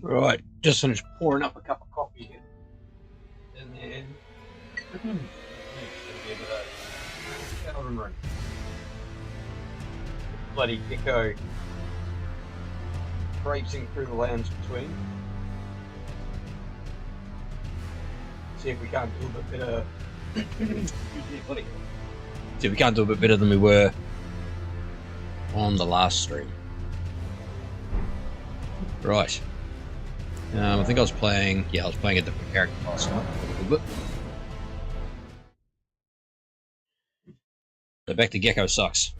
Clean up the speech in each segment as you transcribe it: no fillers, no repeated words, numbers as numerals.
Right, just finished pouring up a cup of coffee here. And then next gonna be a bit of Elden Ring. Bloody gecko traipsing through the lands between. See if we can't do a bit better. See if we can't do a bit better than we were on the last stream. Right. I think I was playing. Yeah, I was playing a different character last night. A little bit. So back to Gecko sucks.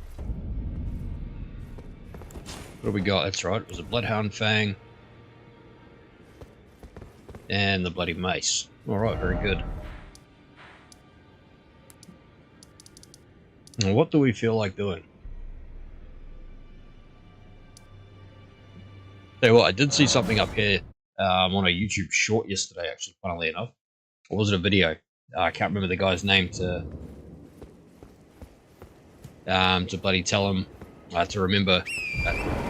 What do we got? That's right. It was a Bloodhound Fang and the bloody mace. All right, very good. Now, what do we feel like doing? Tell you what, I did see something up here on a YouTube short yesterday, actually, funnily enough. Or was it a video? I can't remember the guy's name to bloody tell him to remember.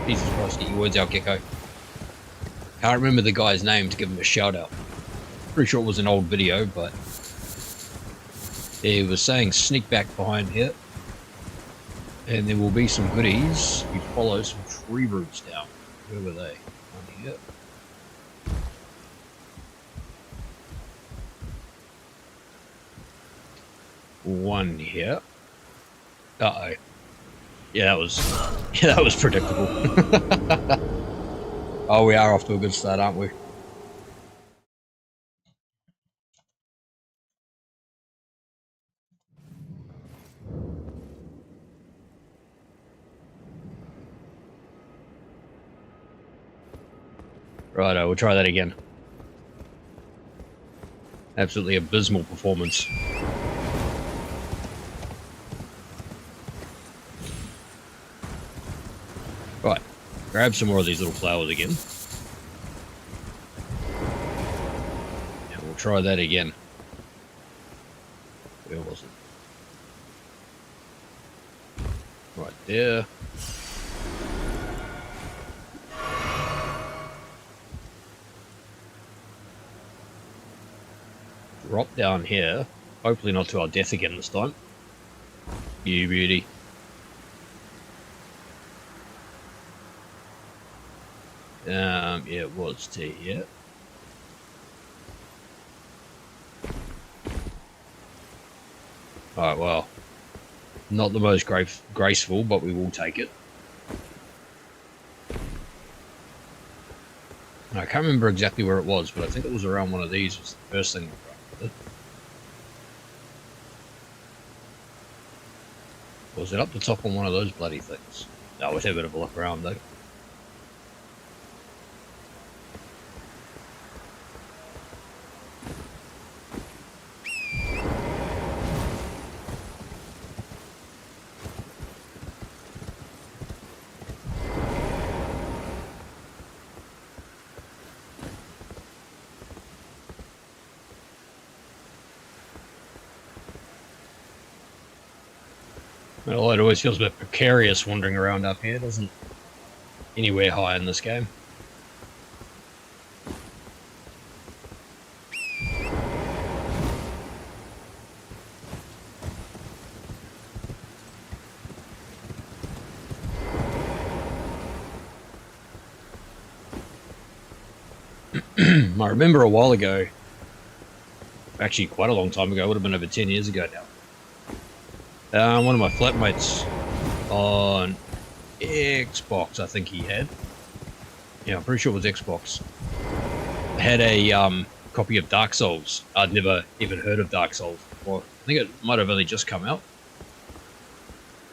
Jesus Christ, get your words out, Gecko. Can't remember the guy's name to give him a shout out. Pretty sure it was an old video, but he was saying sneak back behind here, and there will be some goodies. You follow some tree roots down. Where were they? One here. One here. Uh-oh. Yeah, that was predictable. Oh, we are off to a good start, aren't we? Righto, we'll try that again. Absolutely abysmal performance. Right, grab some more of these little flowers again. And we'll try that again. Where was it? Right there. Drop down here. Hopefully not to our death again this time. You beauty. Yeah, it was to here. Alright, well. Not the most graceful, but we will take it. I can't remember exactly where it was, but I think it was around one of these was the first thing we got. Was it up the top on one of those bloody things? No, we'll have a bit of a look around though. Well, it always feels a bit precarious wandering around up here, doesn't it? Anywhere high in this game. I remember a while ago, actually quite a long time ago, it would have been over 10 years ago now. One of my flatmates on Xbox, I think he had. Yeah, I'm pretty sure it was Xbox. Had a copy of Dark Souls. I'd never even heard of Dark Souls before. I think it might have only just come out.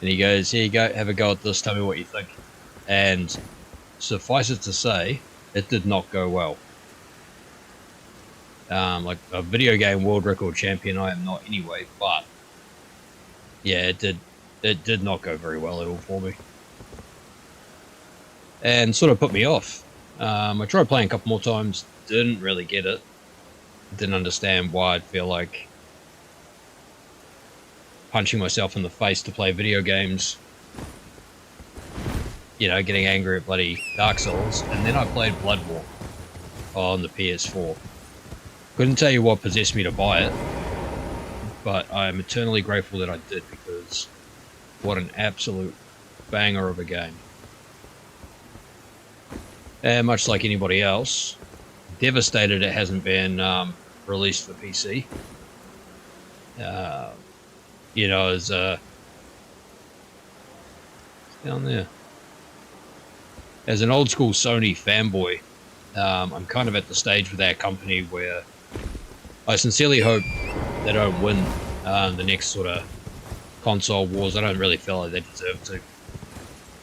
And he goes, here you go, have a go at this, tell me what you think. And suffice it to say, it did not go well. Like a video game world record champion I am not anyway, but yeah, it did not go very well at all for me. And sort of put me off. I tried playing a couple more times, didn't really get it. Didn't understand why I'd feel like punching myself in the face to play video games. You know, getting angry at bloody Dark Souls. And then I played Bloodborne. on the PS4. Couldn't tell you what possessed me to buy it, but I am eternally grateful that I did, because what an absolute banger of a game. And much like anybody else, devastated it hasn't been released for PC. You know, as down there. As an old school Sony fanboy, I'm kind of at the stage with our company where I sincerely hope they don't win the next sort of console wars. I don't really feel like they deserve to.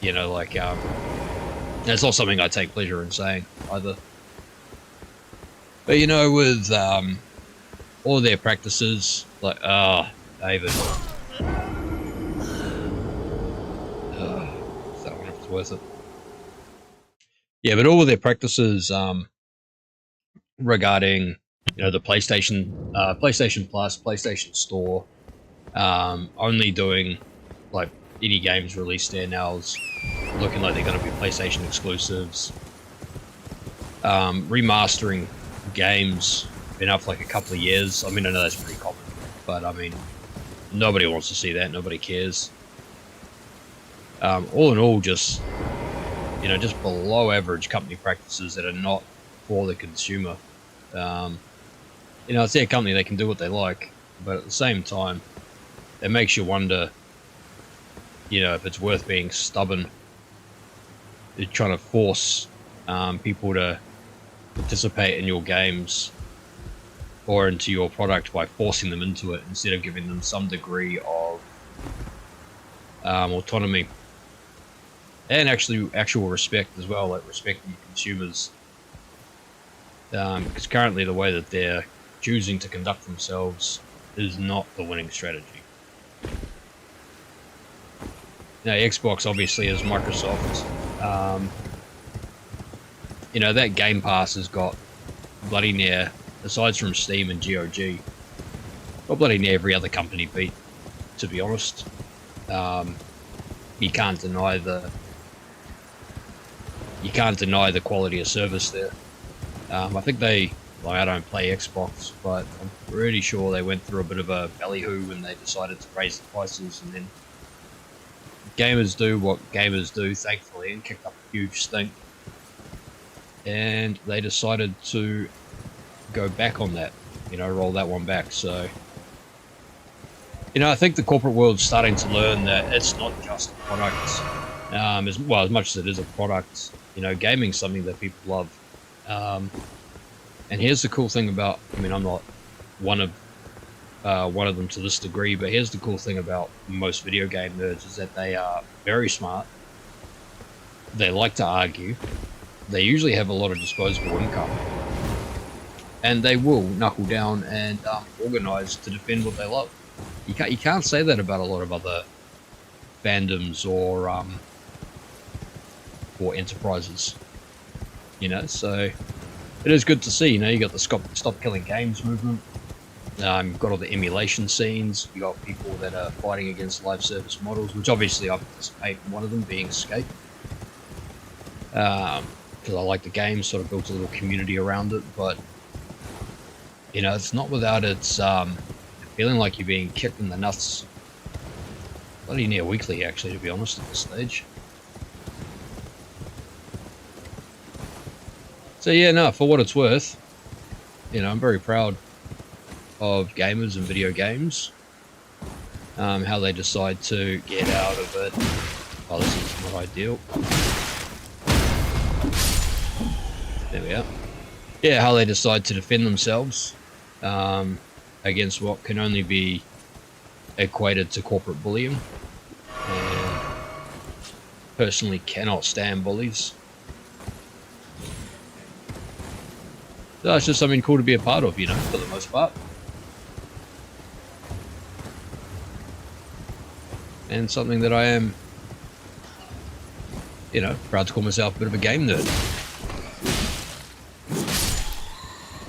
You know, like, it's not something I take pleasure in saying either. But, you know, with all their practices, like, David. So I wonder if it's worth it. Yeah, but all of their practices regarding, you know, the PlayStation Plus, PlayStation Store, only doing like any games released there now is looking like they're going to be PlayStation exclusives. Remastering games been up for like a couple of years. I mean, I know that's pretty common, but I mean, nobody wants to see that. Nobody cares. All in all, just, you know, just below average company practices that are not for the consumer. You know, it's their company, they can do what they like, but at the same time, it makes you wonder, you know, if it's worth being stubborn, trying to force people to participate in your games or into your product by forcing them into it instead of giving them some degree of autonomy. And actual respect as well, like respecting consumers. Because currently the way that they're choosing to conduct themselves is not the winning strategy. Now, Xbox obviously is Microsoft. You know, that Game Pass has got bloody near, aside from Steam and GOG, got bloody near every other company beat, to be honest. You can't deny the quality of service there. I think they, like, I don't play Xbox, but I'm pretty sure they went through a bit of a ballyhoo when they decided to raise the prices, and then gamers do what gamers do, thankfully, and kicked up a huge stink. And they decided to go back on that, you know, roll that one back. So, you know, I think the corporate world's starting to learn that it's not just a product. As much as it is a product, you know, gaming's something that people love. And here's the cool thing about, I mean, I'm not one of them to this degree, but here's the cool thing about most video game nerds is that they are very smart. They like to argue. They usually have a lot of disposable income. And they will knuckle down and organize to defend what they love. You can't say that about a lot of other fandoms or enterprises, you know. So it is good to see. You know, you got the stop killing games movement. You've got all the emulation scenes. You got people that are fighting against live service models, which obviously I participate in one of them, being Escape, because I like the game. Sort of built a little community around it, but you know, it's not without its feeling like you're being kicked in the nuts bloody near weekly, actually, to be honest, at this stage. So yeah, no, for what it's worth, you know, I'm very proud of gamers and video games. How they decide to get out of it. Oh, this is not ideal. There we are. Yeah, how they decide to defend themselves against what can only be equated to corporate bullying. And personally cannot stand bullies. So it's just something cool to be a part of, you know, for the most part. And something that I am, you know, proud to call myself a bit of a game nerd.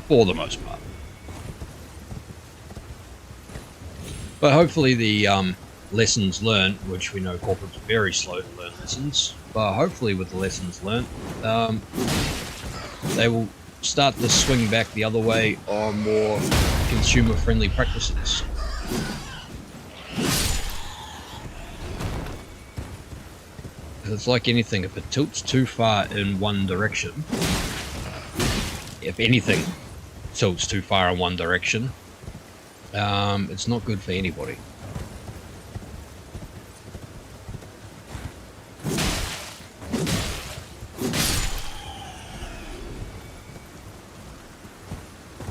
For the most part. But hopefully the lessons learned, which we know corporate's very slow to learn lessons, but hopefully with the lessons learned, they will start to swing back the other way on more consumer-friendly practices. It's like anything, if it tilts too far in one direction, if anything tilts too far in one direction, it's not good for anybody.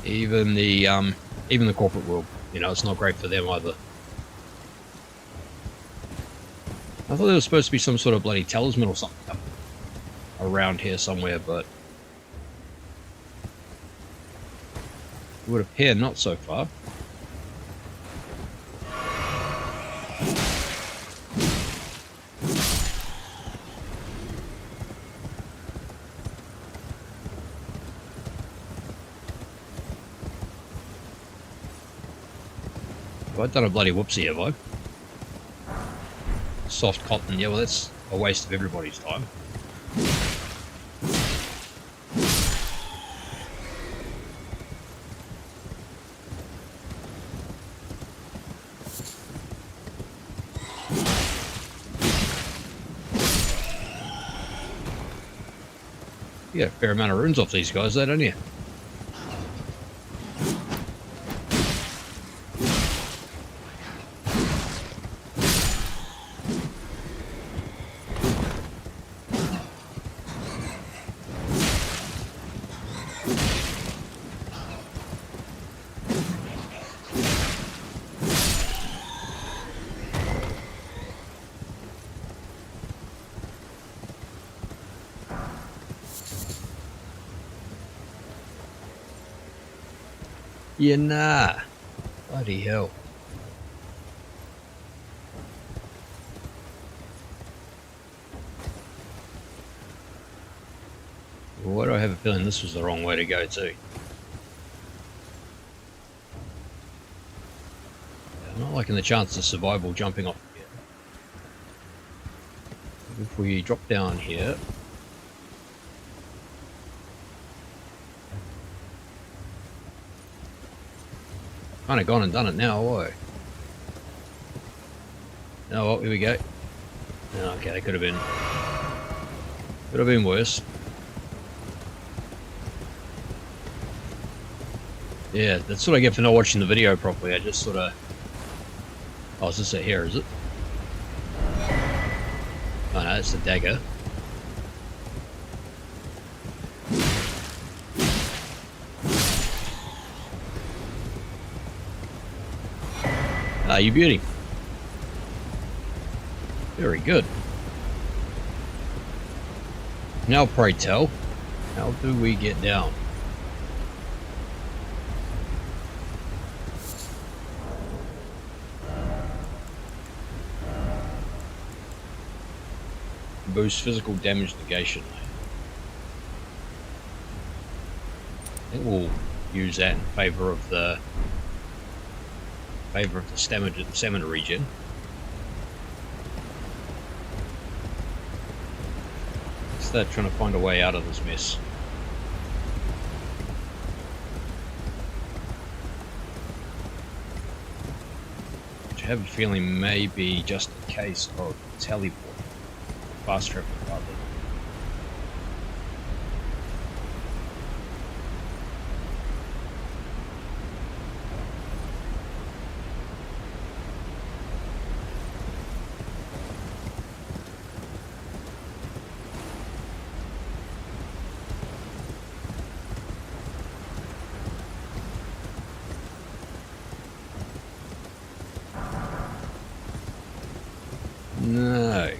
Even the corporate world, you know, it's not great for them either. I thought there was supposed to be some sort of bloody talisman or something up around here somewhere, but it would appear not so far. Have I done a bloody whoopsie, have I? Soft cotton, yeah, well that's a waste of everybody's time. You get a fair amount of runes off these guys, though, don't you? Yeah, nah. Bloody hell. Well, why do I have a feeling this was the wrong way to go too? I'm not liking the chance of survival jumping off here. If we drop down here... Kind of gone and done it now, why? Oh, well, here we go. Okay, that could have been worse. Yeah, that's what I get for not watching the video properly. I just sort of... Oh, is this it here, is it? Oh no, it's the dagger. Ah, you beauty. Very good. Now, pray tell, how do we get down? Boost physical damage negation. I think we'll use that in favour of the stamina regen. Start trying to find a way out of this mess. Which I have a feeling may be just a case of teleport. Fast travel rather. No.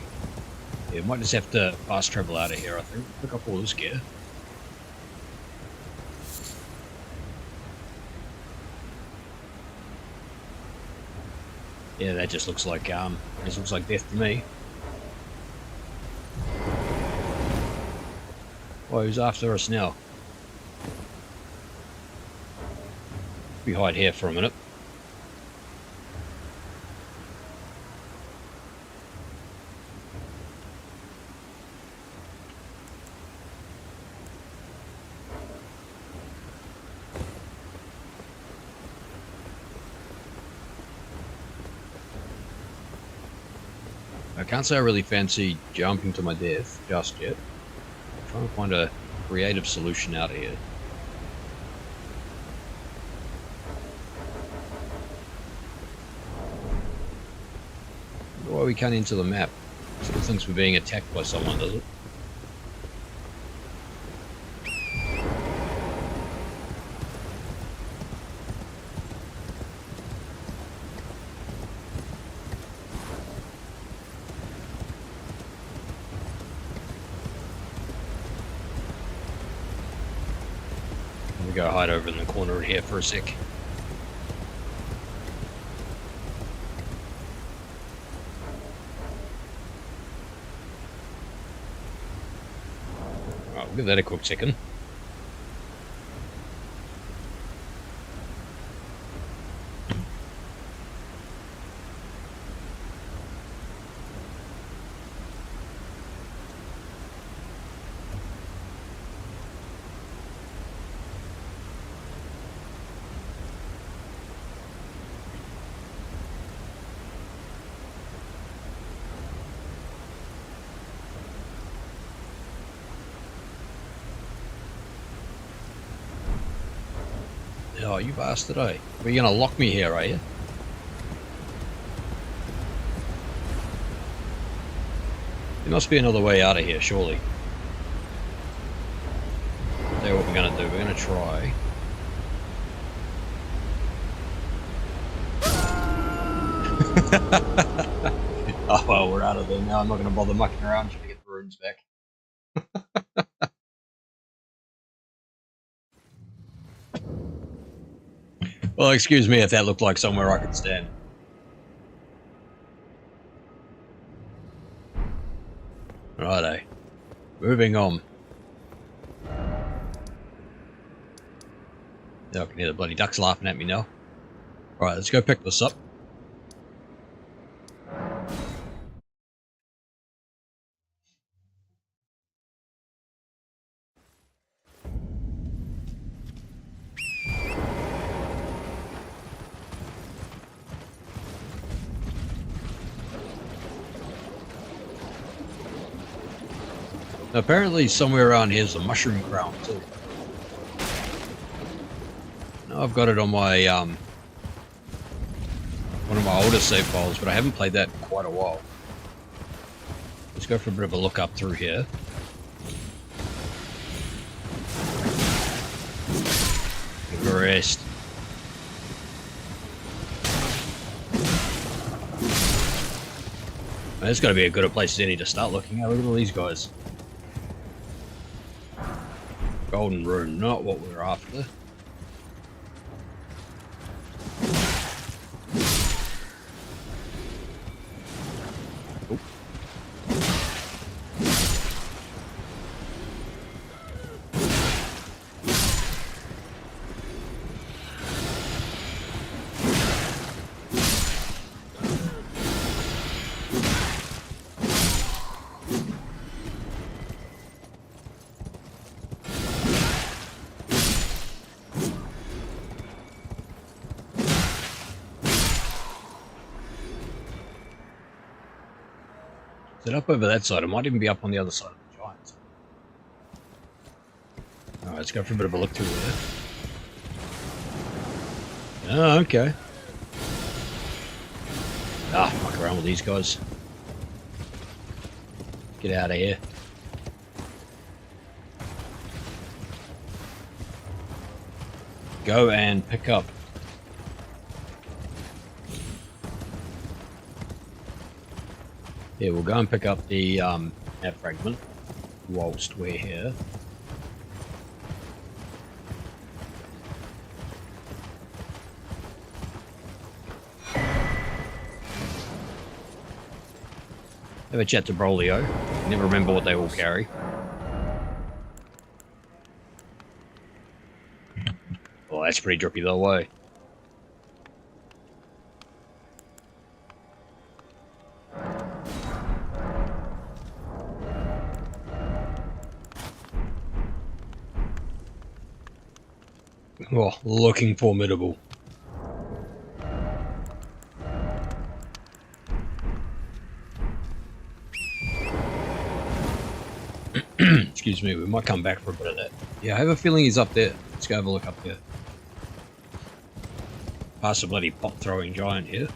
Yeah, might just have to fast travel out of here, I think. Pick up all this gear. Yeah, that just looks like death to me. Oh, who's after us now? We hide here for a minute. can't say I really fancy jumping to my death just yet. I'm trying to find a creative solution out of here. Why we can't enter the map? Still thinks we're being attacked by someone, does it? We go hide over in the corner here for a sec. Alright, we'll give that a quick second. Oh, you bastard, eh? Are you gonna lock me here, are you? There must be another way out of here, surely. I'll tell you what we're gonna do. We're gonna try. Oh, well, we're out of there now. I'm not gonna bother mucking around trying to get the runes back. Well, excuse me if that looked like somewhere I could stand. Righto. Moving on. Yeah, I can hear the bloody ducks laughing at me now. Alright, let's go pick this up. Now, apparently somewhere around here is a mushroom crown too. Now I've got it on my one of my older save files, but I haven't played that in quite a while. Let's go for a bit of a look up through here. Give a rest. There's got to be a good place as any to start looking at. Look at all these guys. Golden rune, not what we're after. Oop. Is it up over that side? It might even be up on the other side of the giants. Alright, let's go for a bit of a look through there. Oh, okay. Ah, fuck around with these guys. Get out of here. Go and pick up. Yeah, we'll go and pick up the map fragment whilst we're here. Have a chat to Brolio. Never remember what they all carry. Oh, that's pretty drippy the way. Oh, looking formidable. Excuse me, we might come back for a bit of that. Yeah, I have a feeling he's up there. Let's go have a look up there. Past the bloody pot throwing giant here.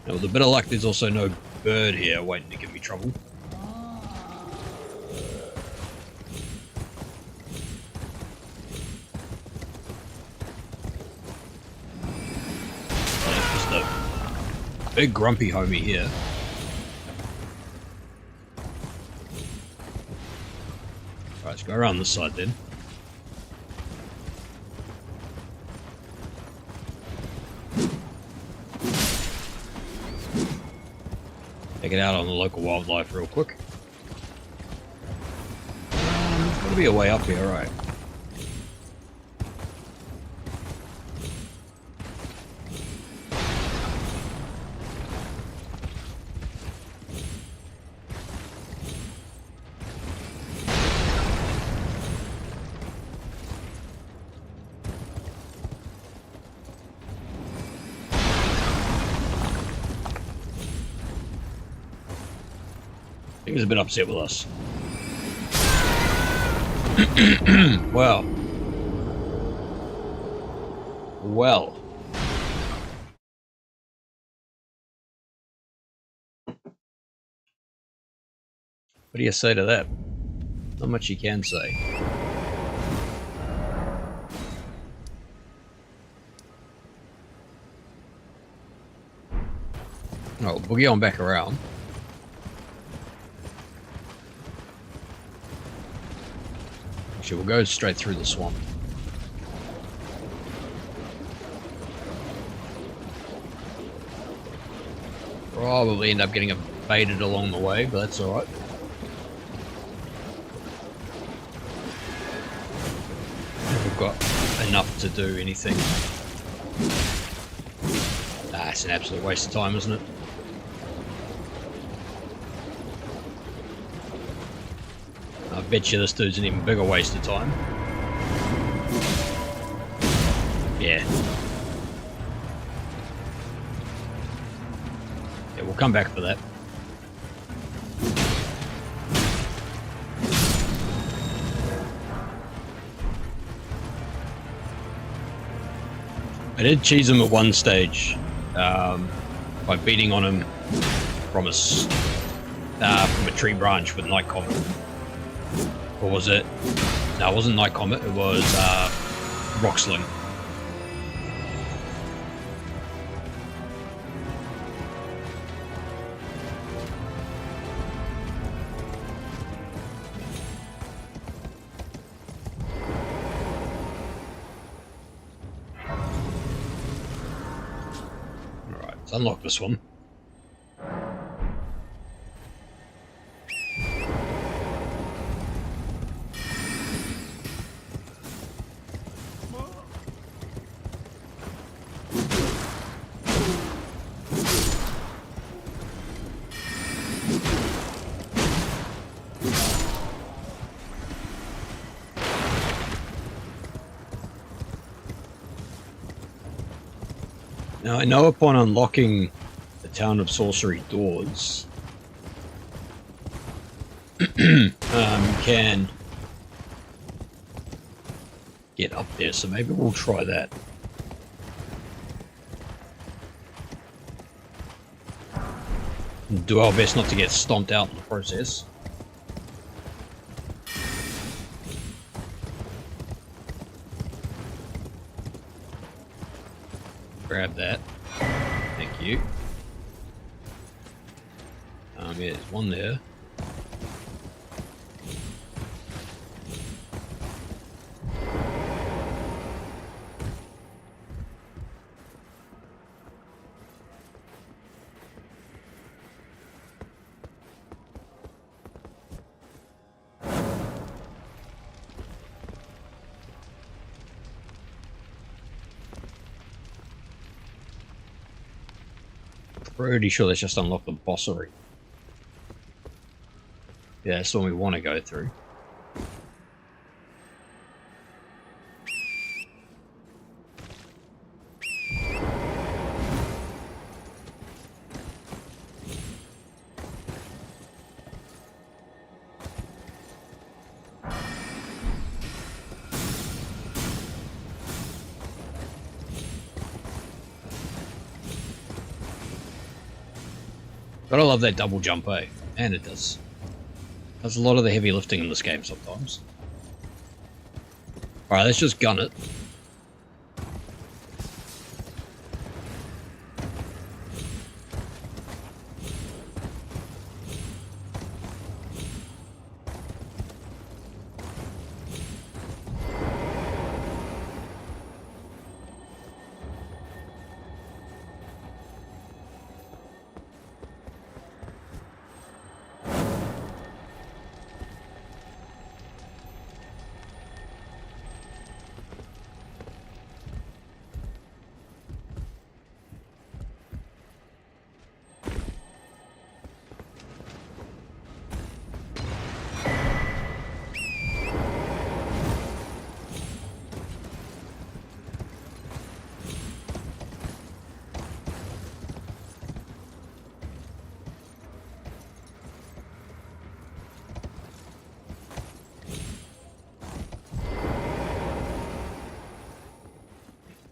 Now with a bit of luck, there's also no bird here waiting to give me trouble. Just a big grumpy homie here. Alright, let's go around this side then. Take it out on the local wildlife real quick. There's got to be a way up here, right? I think he's a bit upset with us. Well. Well. What do you say to that? Not much you can say. Oh, boogie on back around. Actually, we'll go straight through the swamp. Probably end up getting baited along the way, but that's alright. We've got enough to do anything. Ah, it's an absolute waste of time, isn't it? I bet you this dude's an even bigger waste of time. Yeah. Yeah, we'll come back for that. I did cheese him at one stage by beating on him from a tree branch with Night Comet. Or was it? No, it wasn't Night Comet, it was Rock Sling. Alright, let's unlock this one. Now I know upon unlocking the Town of Sorcery doors, you can get up there, so maybe we'll try that. Do our best not to get stomped out in the process. Grab that. Thank you. Yeah, there's one there. Pretty sure that's just unlocked the bossery. Yeah, that's the one we want to go through. But I love that double jump, eh? And it does a lot of the heavy lifting in this game sometimes. Alright, let's just gun it.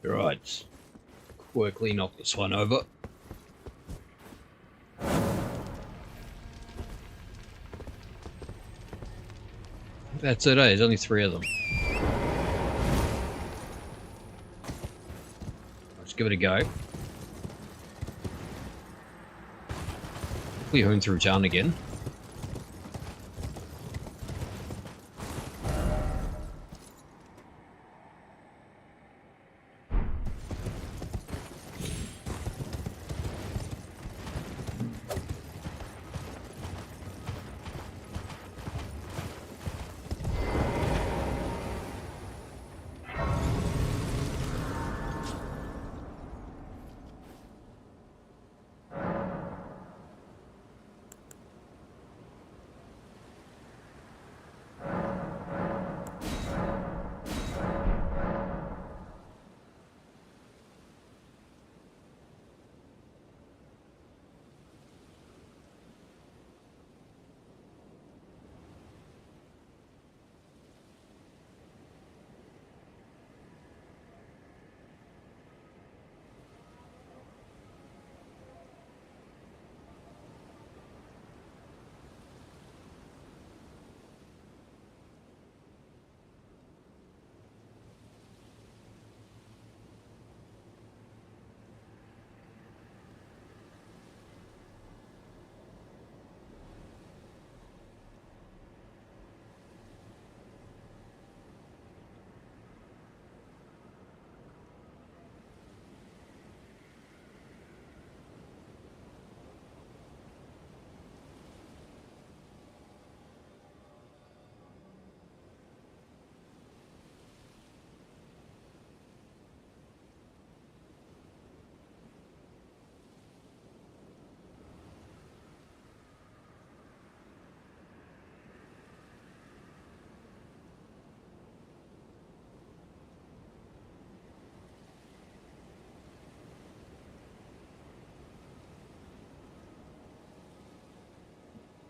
Right. Quickly knock this one over. That's it, eh? There's only 3 of them. Let's give it a go. We home through town again.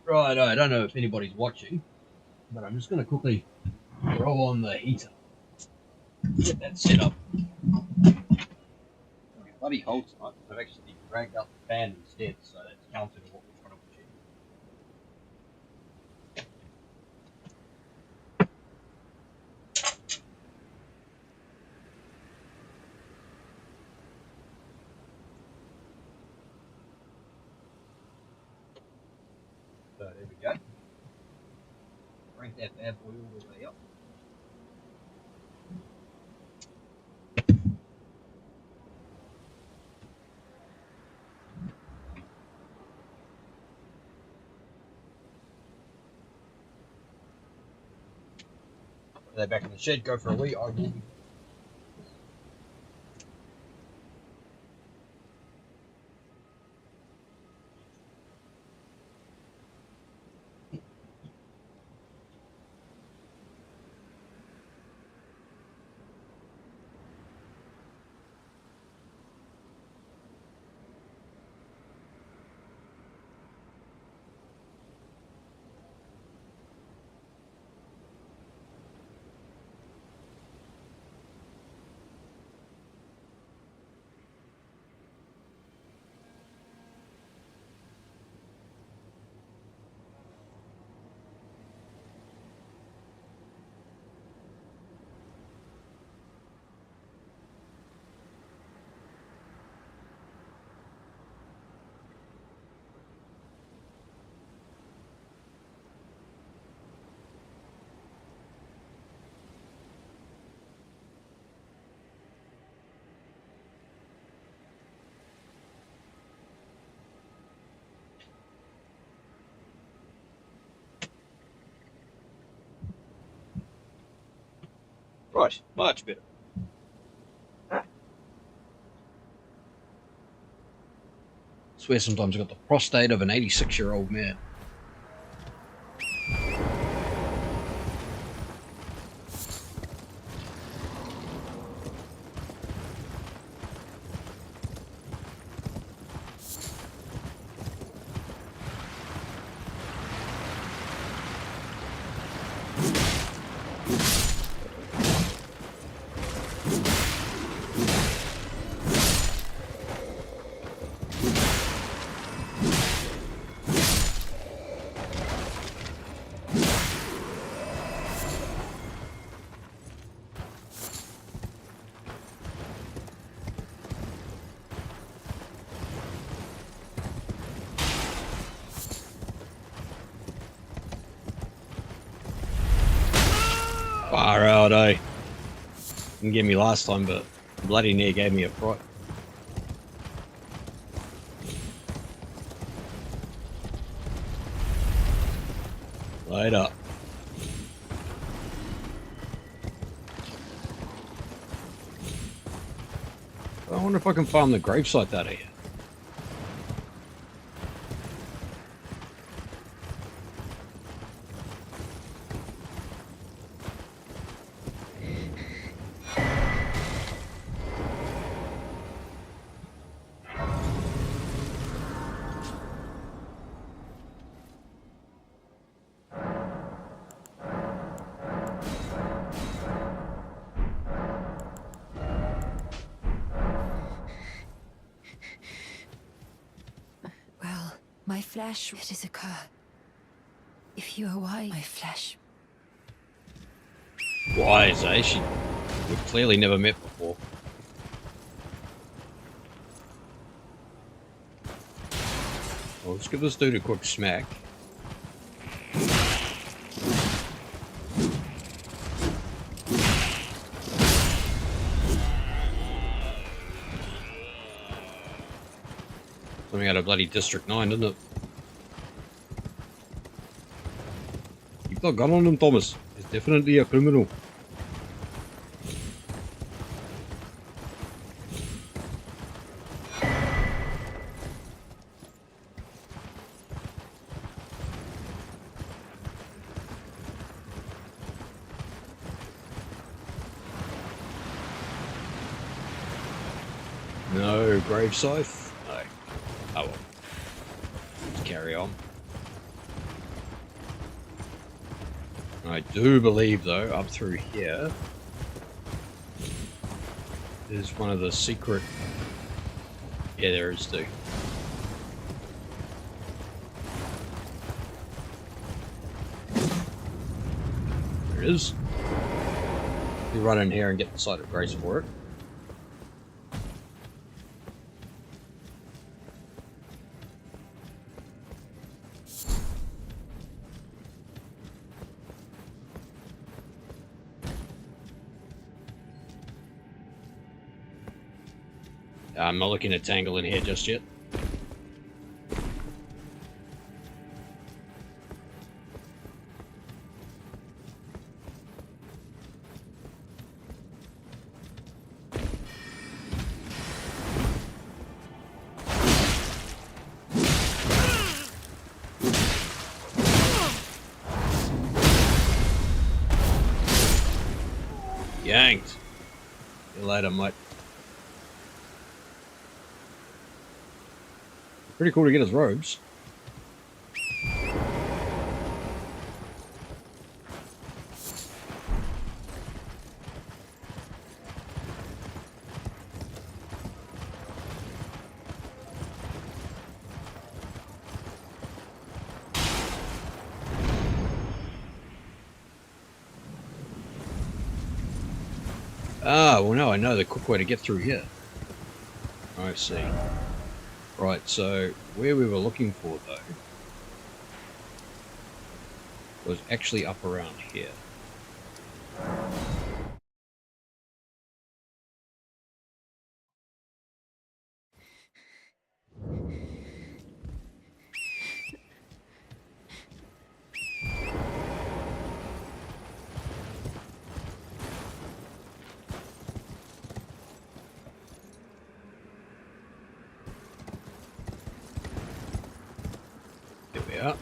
Right, I don't know if anybody's watching, but I'm just going to quickly throw on the heater. Get that set up. Bloody hole tonight. I've actually dragged up the fan instead, so that's counter to what we're trying to achieve. So there we go. Crank that bad boy all the way up. Put that back in the shed, go for a wee. I will be. Right, much better. I swear sometimes I've got the prostate of an 86-year-old man. Far out, eh? Didn't get me last time, but bloody near gave me a fright. Light up. I wonder if I can farm the gravesite out of here. Well, my flesh, it is a cur. If you are wise, my flesh. Wise, eh? We've clearly never met before. Well, let's give this dude a quick smack. Something out of bloody District 9, didn't it? Keep that gun on him, Thomas. He's definitely a criminal. No grave scythe? No. Oh well. Let's carry on. I do believe, though, up through here is one of the secret... Yeah, there is too. There it is. You run in here and get the site of grace for it. I'm not looking at tangle in here just yet. Yanked. See you later, mate. Pretty cool to get his robes. Ah, well, no, I know the quick way to get through here. I see. Right, so where we were looking for, though, was actually up around here. Yeah.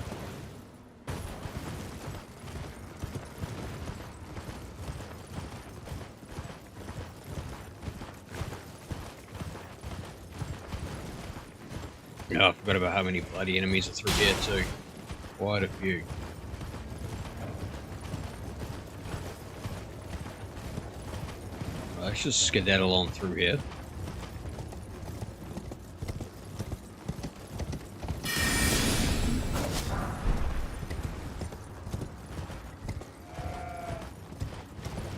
Oh, I forgot about how many bloody enemies are through here too. Quite a few. Let's just skedaddle on through here.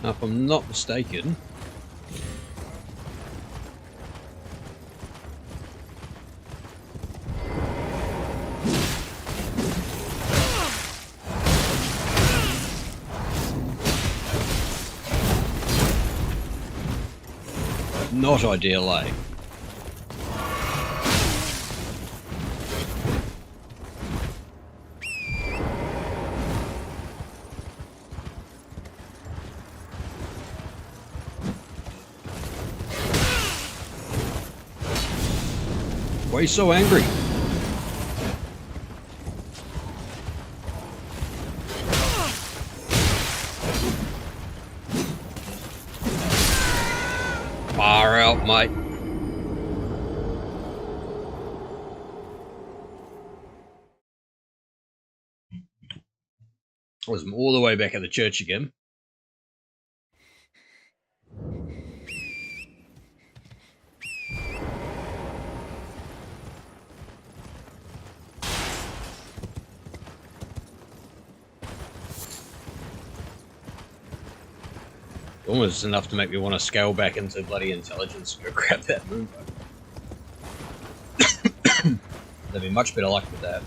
Now, if I'm not mistaken, not ideal, eh? Why are you so angry? Far out, mate. I was all the way back at the church again. Almost enough to make me want to scale back into bloody intelligence and go grab that moonbow. There'd be much better luck with that.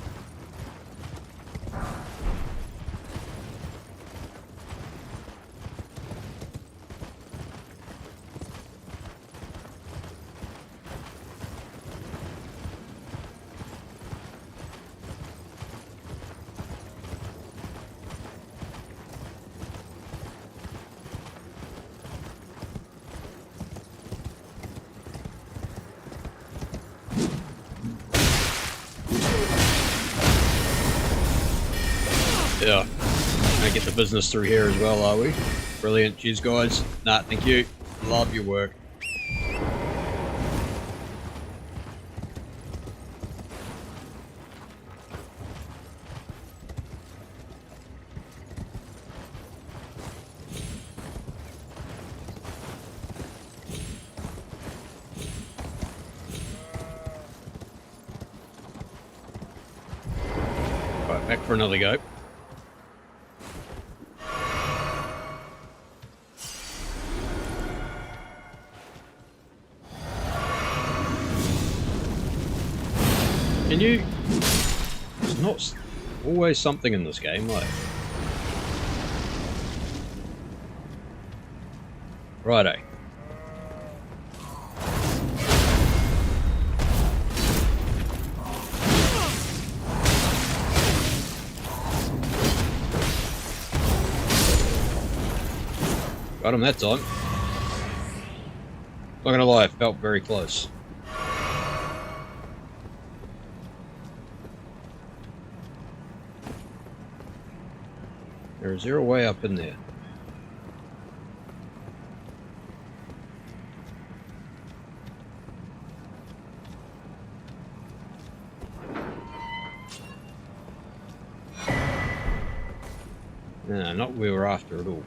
Yeah, gonna get the business through here as well, are we? Brilliant, cheers guys. Nah, thank you. Love your work. Right, back for another go. Can you... There's not always something in this game, like... Righto. Got him that time. Not gonna lie, I felt very close. There is zero way up in there. Nah, not what we were after at all.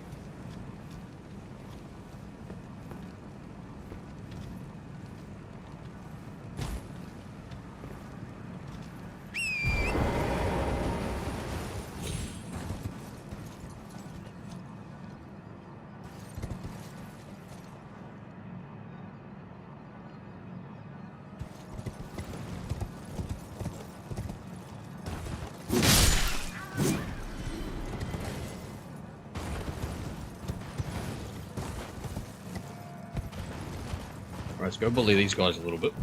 Right, let's go bully these guys a little bit.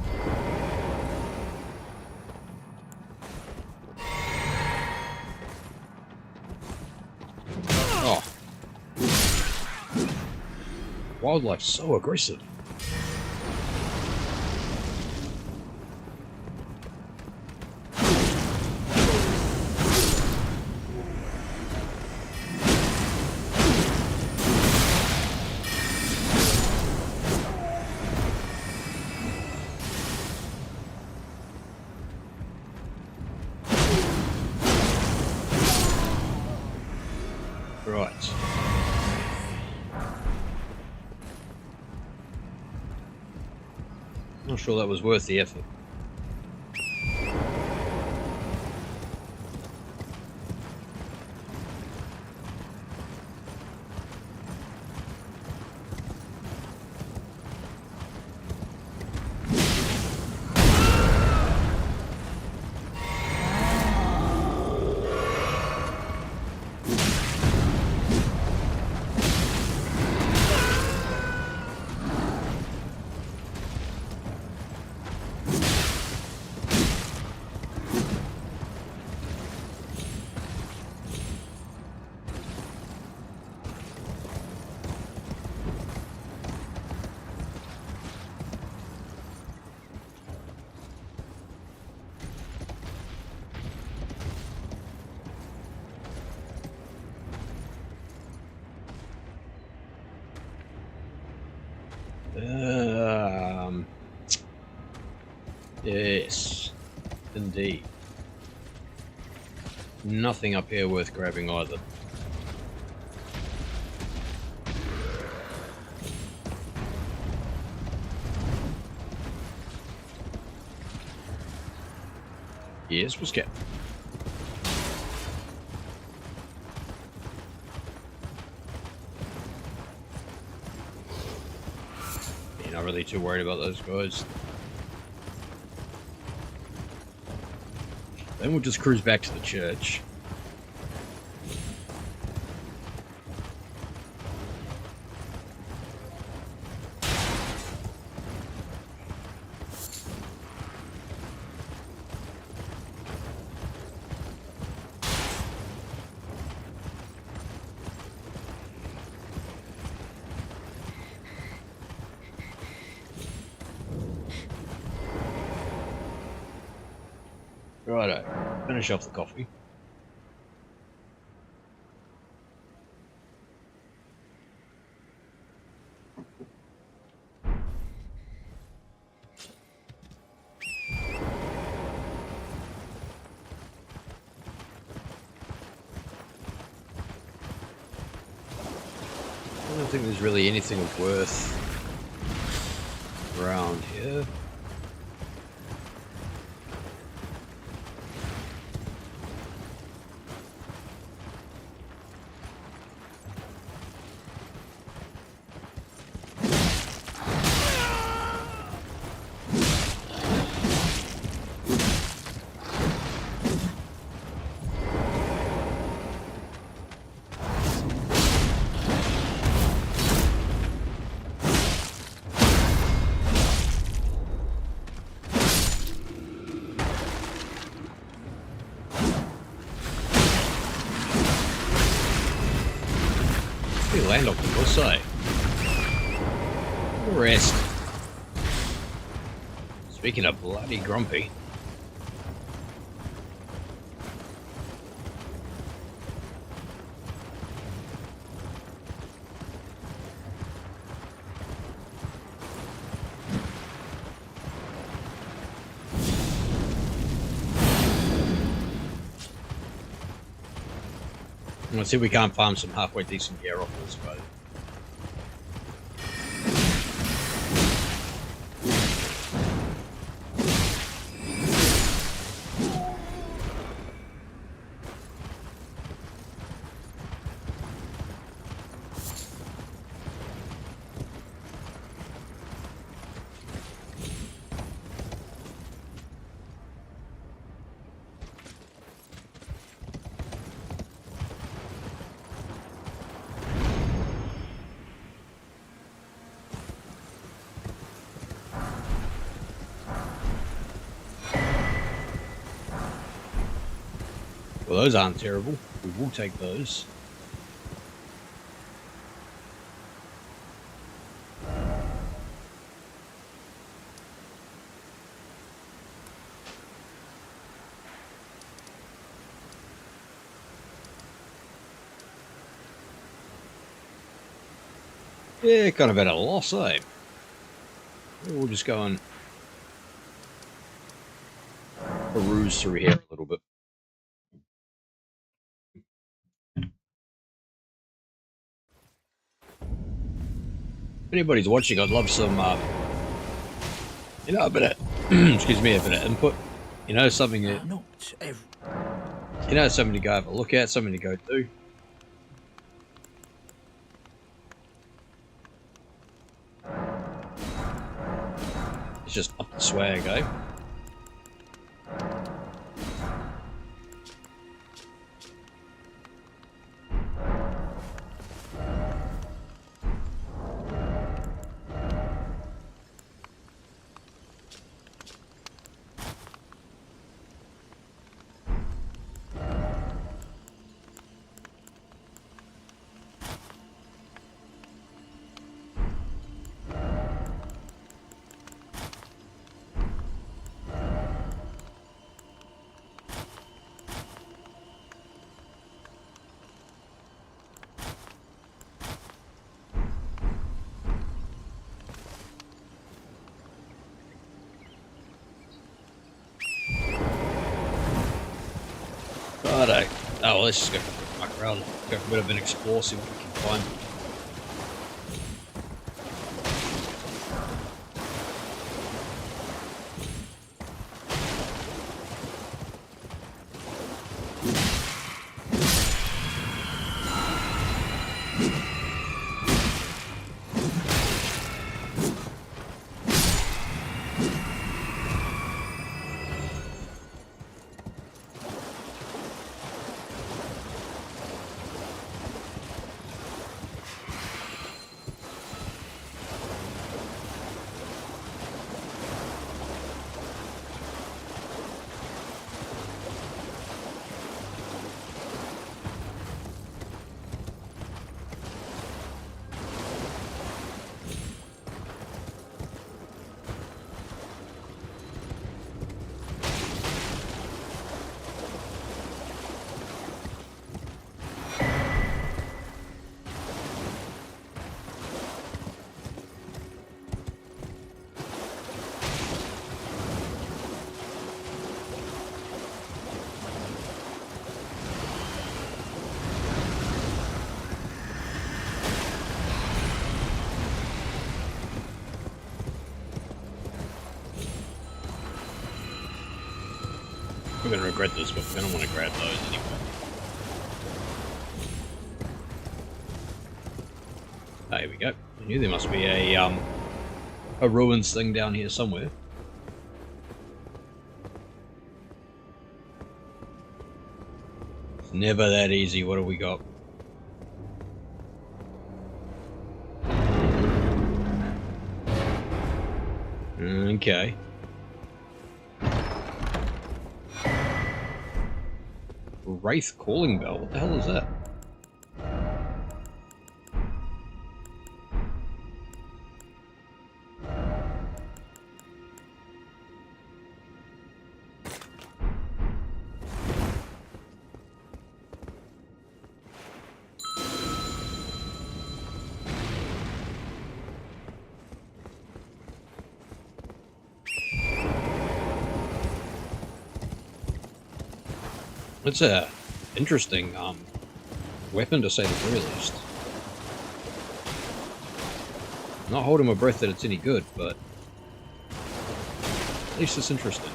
Oh. Wildlife's so aggressive. Right. Not sure that was worth the effort. Yes, indeed. Nothing up here worth grabbing either. Yes, was kept. You're not really too worried about those guys. Then we'll just cruise back to the church. Righto. Finish off the coffee. I don't think there's really anything of worth around here. We land on the north side. Rest. Speaking of bloody grumpy. Let's see if we can't farm some halfway decent gear off this guy. Well, those aren't terrible. We will take those. Yeah, kind of at a loss, eh? We'll just go and peruse through here a little bit. anybody's watching, I'd love some, a bit of, excuse me, a bit of input. Something that, Not every. something to go have a look at, something to go do. It's just up the swag, eh? Righto. Oh, well, let's just go for a fuck around. Go for a bit of an explore, see what we can find. We're going to regret this, but we're going to want to grab those anyway. Oh, here we go. I knew there must be a ruins thing down here somewhere. It's never that easy. What do we got? Okay. Wraith calling bell. What the hell is that? It's a interesting weapon to say the very least. Not holding my breath that it's any good, but at least it's interesting.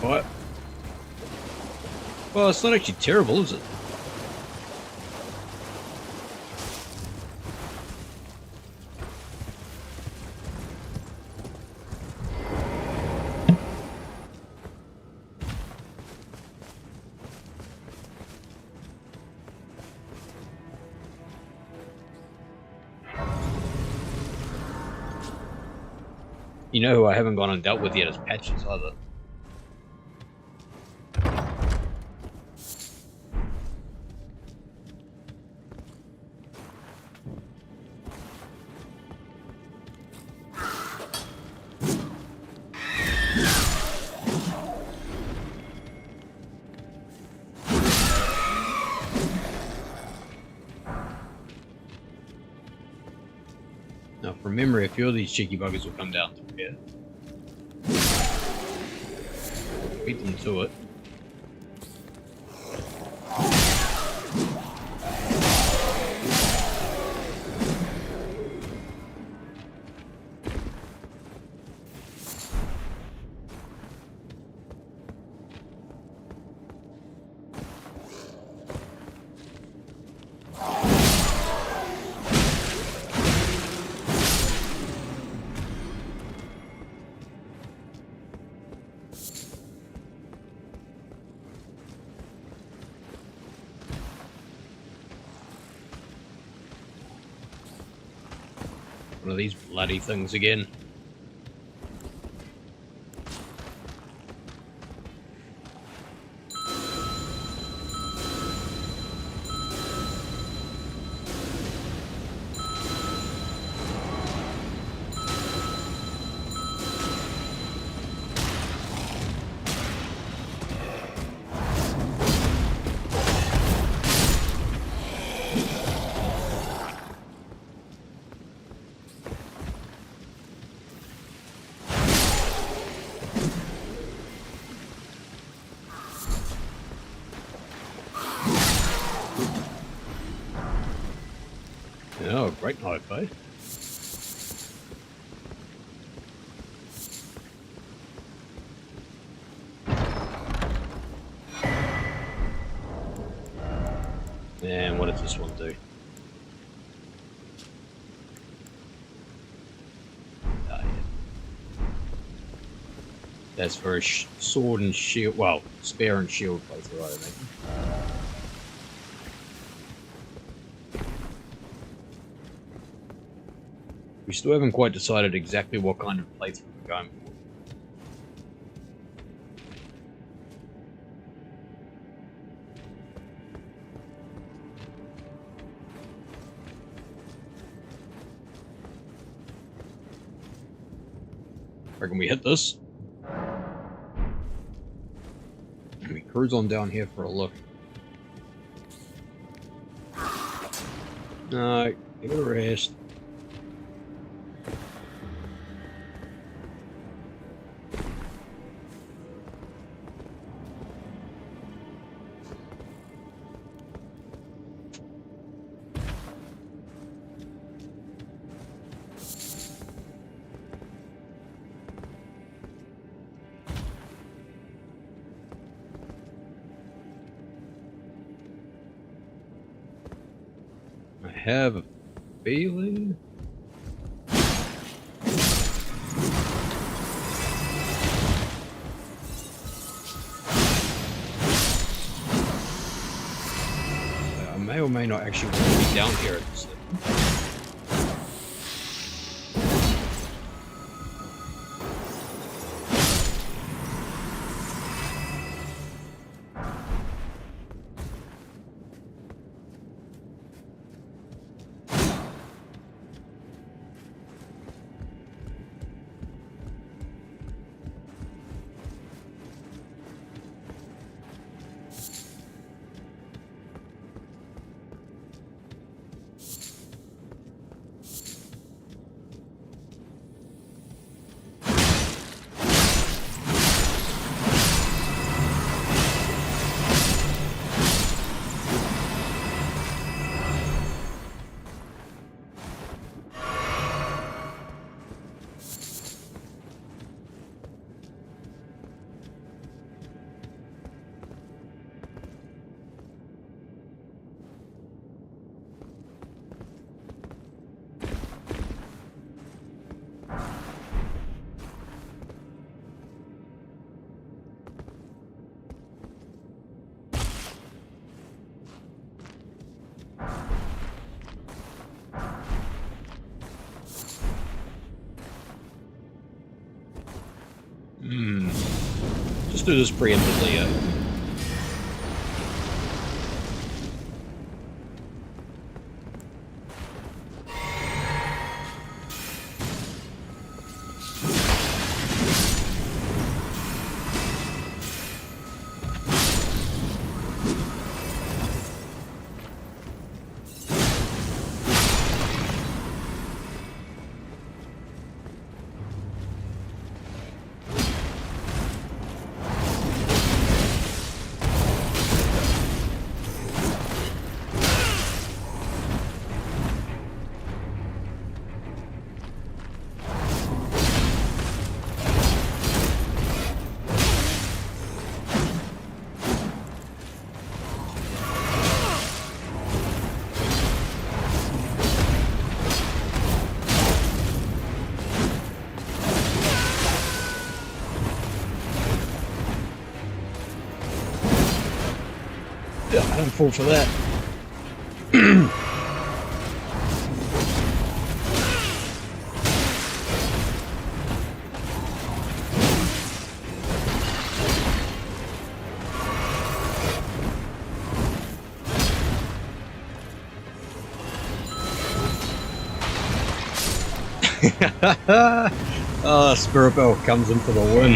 Fire. Well, it's not actually terrible, is it? You know who I haven't gone and dealt with yet is Patches either. Now, from memory, a few of these cheeky buggers will come down through here. Beat them to it. One of these bloody things again. Oh, great knife, eh? And what does this one do? Ah, yeah. That's for a sword and shield. Well, spear and shield playthrough, I think. We still haven't quite decided exactly what kind of playthrough we're going for. Reckon we hit this? We cruise on down here for a look. No, give it a rest. I have a feeling. I may or may not actually want to be down here at this level. Just do this preemptively, yeah. I don't fall for that. Oh, Spirit Bell comes in for the win.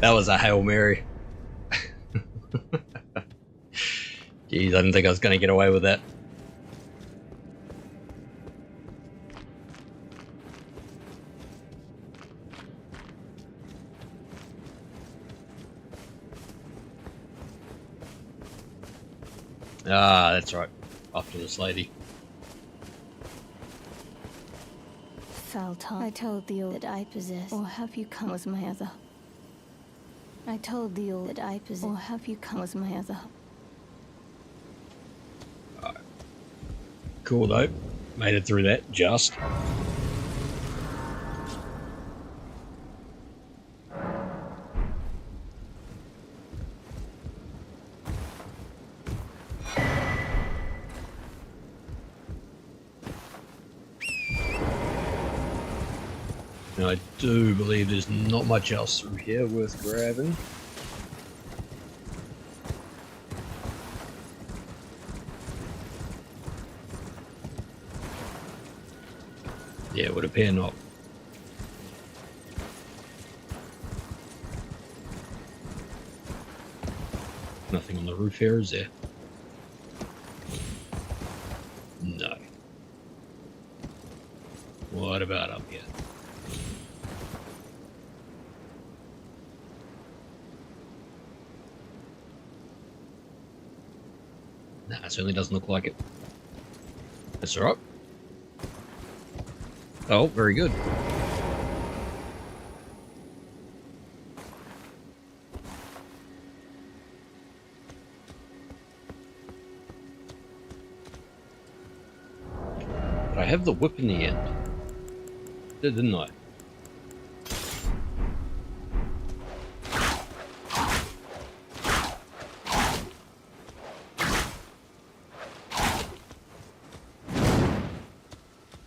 That was a Hail Mary. Jeez, I didn't think I was going to get away with that. Ah, that's right. After this lady. Felt I told the old that I possess, or have you come as my other? I told the old that I possess, or have you come as my other? Cool though. Made it through that just. And I do believe there's not much else through here worth grabbing. Yeah, it would appear not. Nothing on the roof here, is there? No. What about up here? Nah, it certainly doesn't look like it. That's alright. Oh, very good. But I have the whip in the end. Didn't I?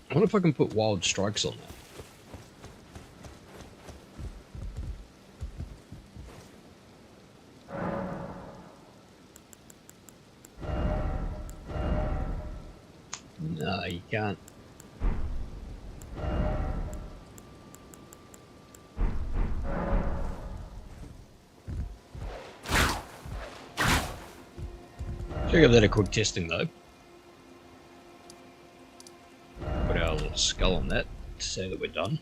I wonder if I can put wild strikes on that. No, you can't. Should give that a quick testing though. Put our little skull on that to say that we're done.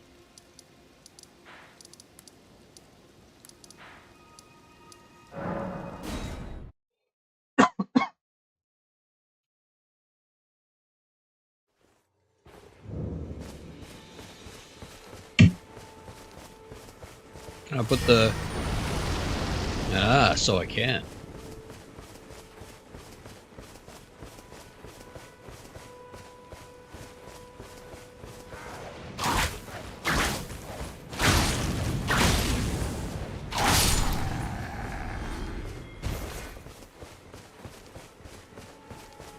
Can I put the... Ah, so I can.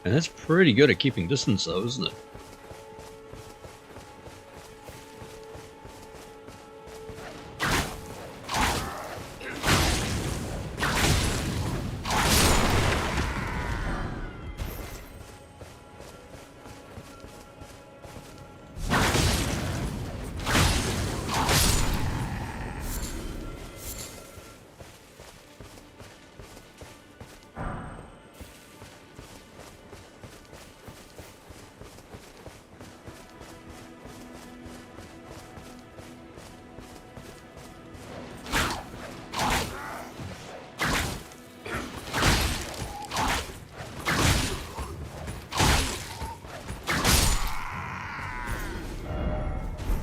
And that's pretty good at keeping distance though, isn't it?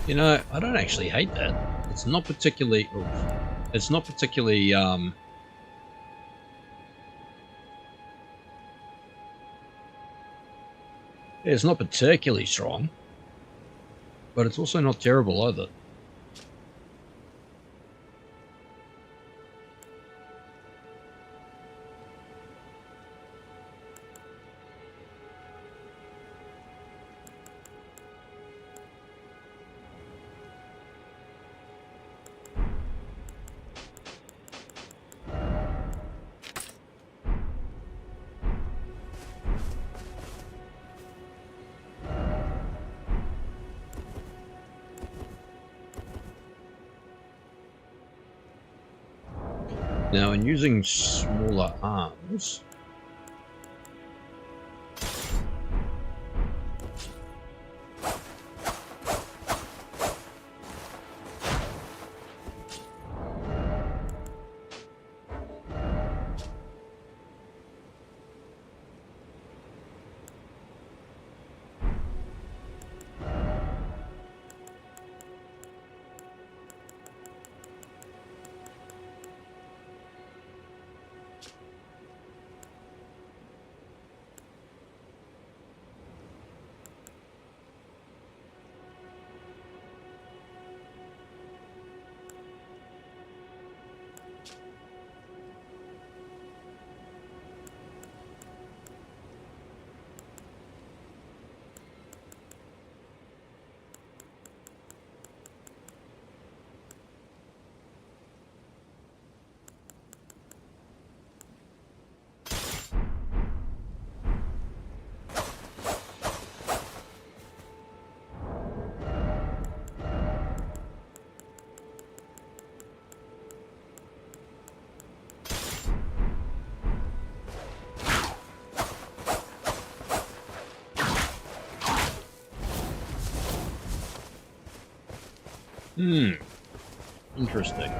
You know, I don't actually hate that. It's not particularly... It's not particularly... It's not particularly strong. But it's also not terrible either. Now, in using smaller arms... Interesting.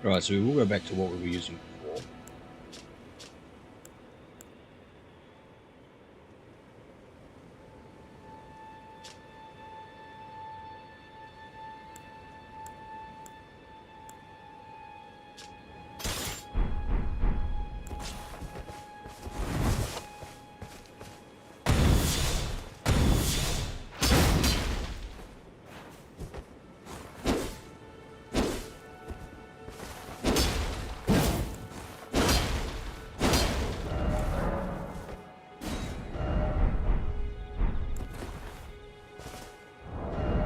Right, so we will go back to what we were using before.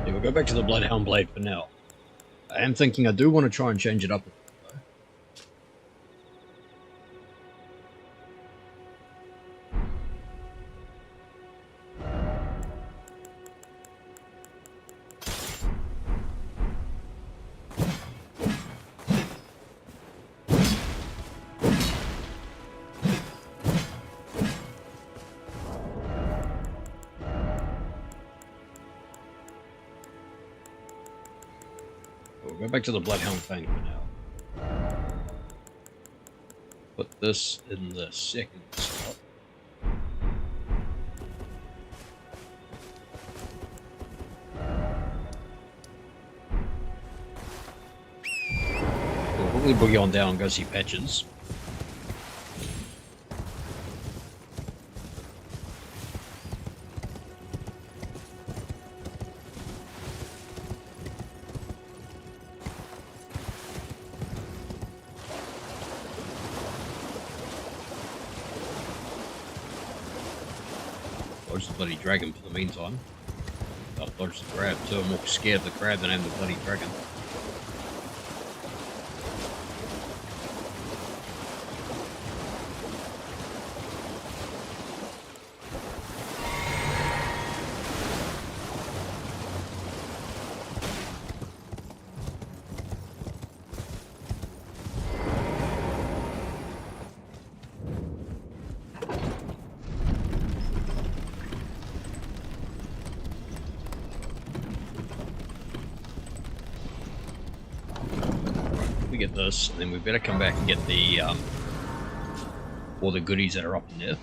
Yeah, we'll go back to the Bloodhound Blade for now. I am thinking I do want to try and change it up a bit, though. We'll go back to the Bloodhound Fang for now. Put this in the second slot. We'll probably boogie on down and go see Patches. Just a bloody dragon for the meantime. Oh. dodge the crab too. I'm more scared of the crab than I am the bloody dragon. Get this, and then we better come back and get the all the goodies that are up in there.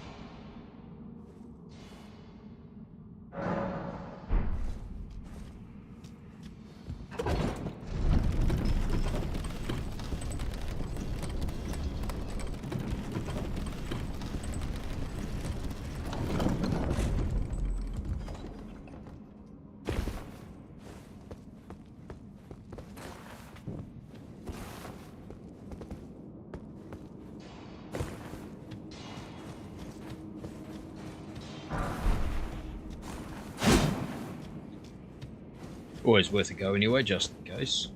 Always worth a go anyway, just in case.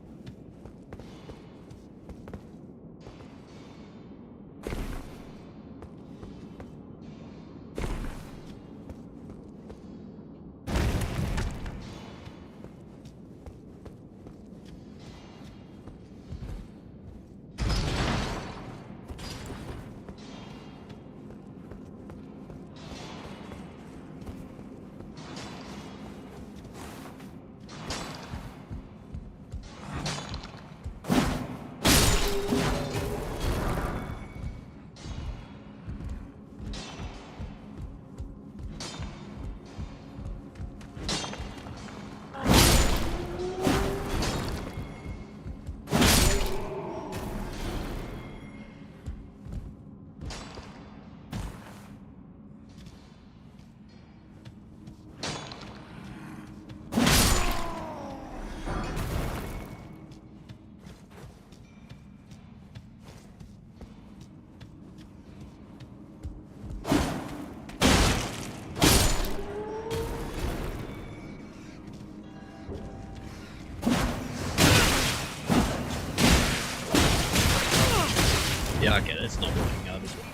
Yeah, okay, that's not working out as well.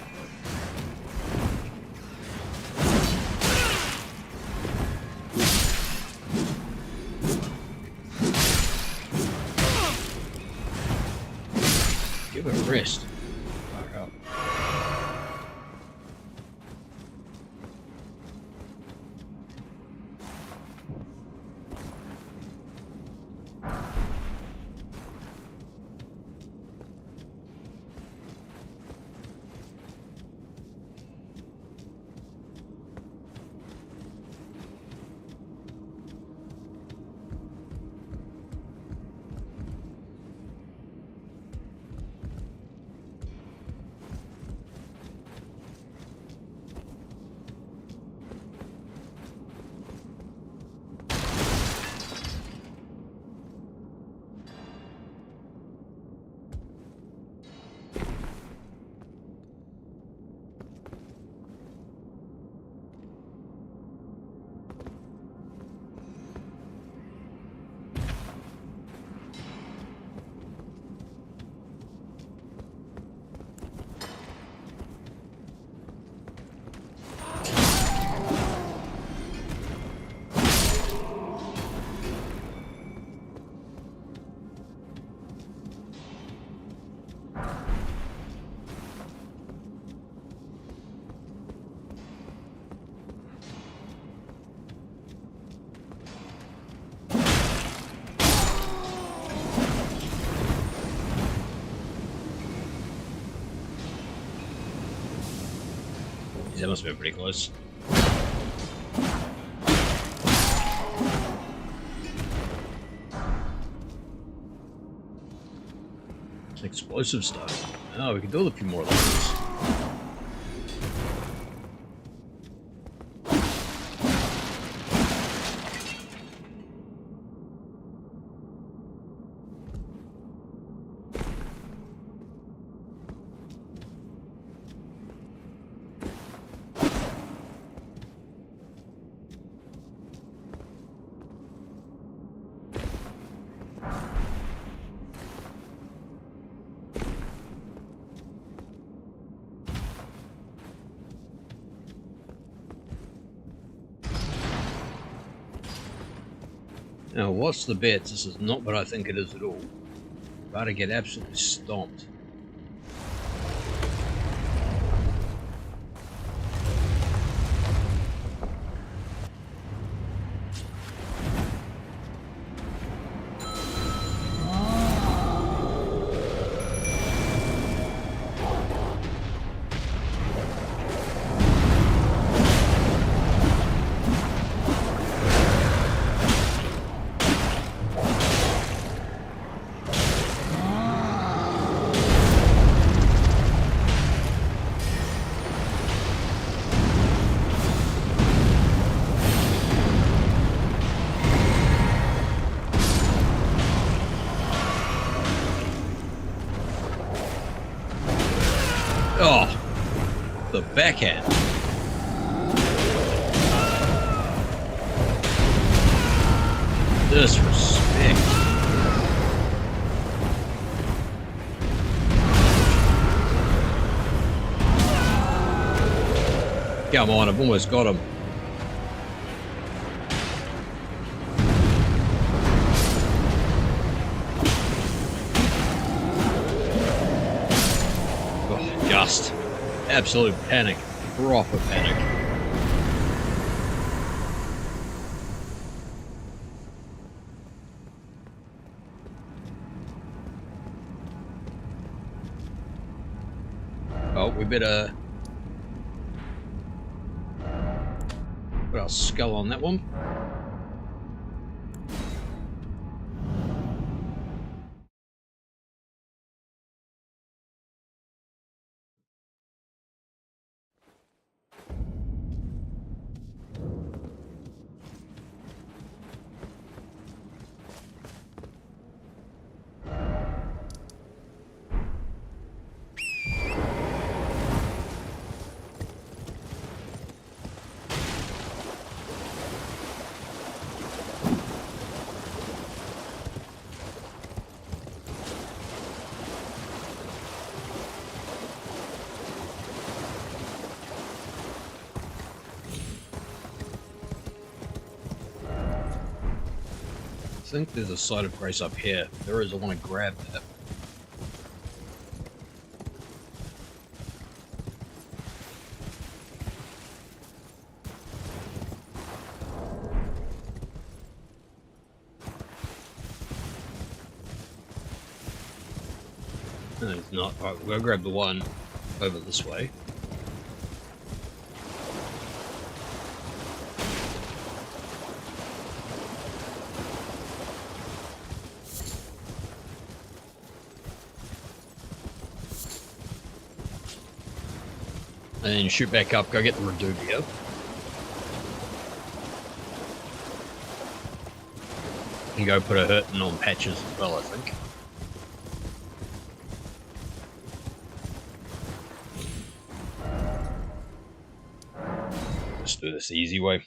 Give it a rest. Fire up. That must have been pretty close. It's explosive stuff. Oh, we can build a few more like this. Now, what's the bets? This is not what I think it is at all. About to get absolutely stomped. Oh, the backhand. Disrespect. Come on, I've almost got him. Oh, just absolute panic. Proper panic. Oh, we better put our skull on that one. I think there's a site of grace up here. If there is, I want to grab that. No, it's not. Alright, we'll go grab the one over this way. And then shoot back up, go get the Reduvia. And go put a hurting on Patches as well, I think. Just do this the easy way.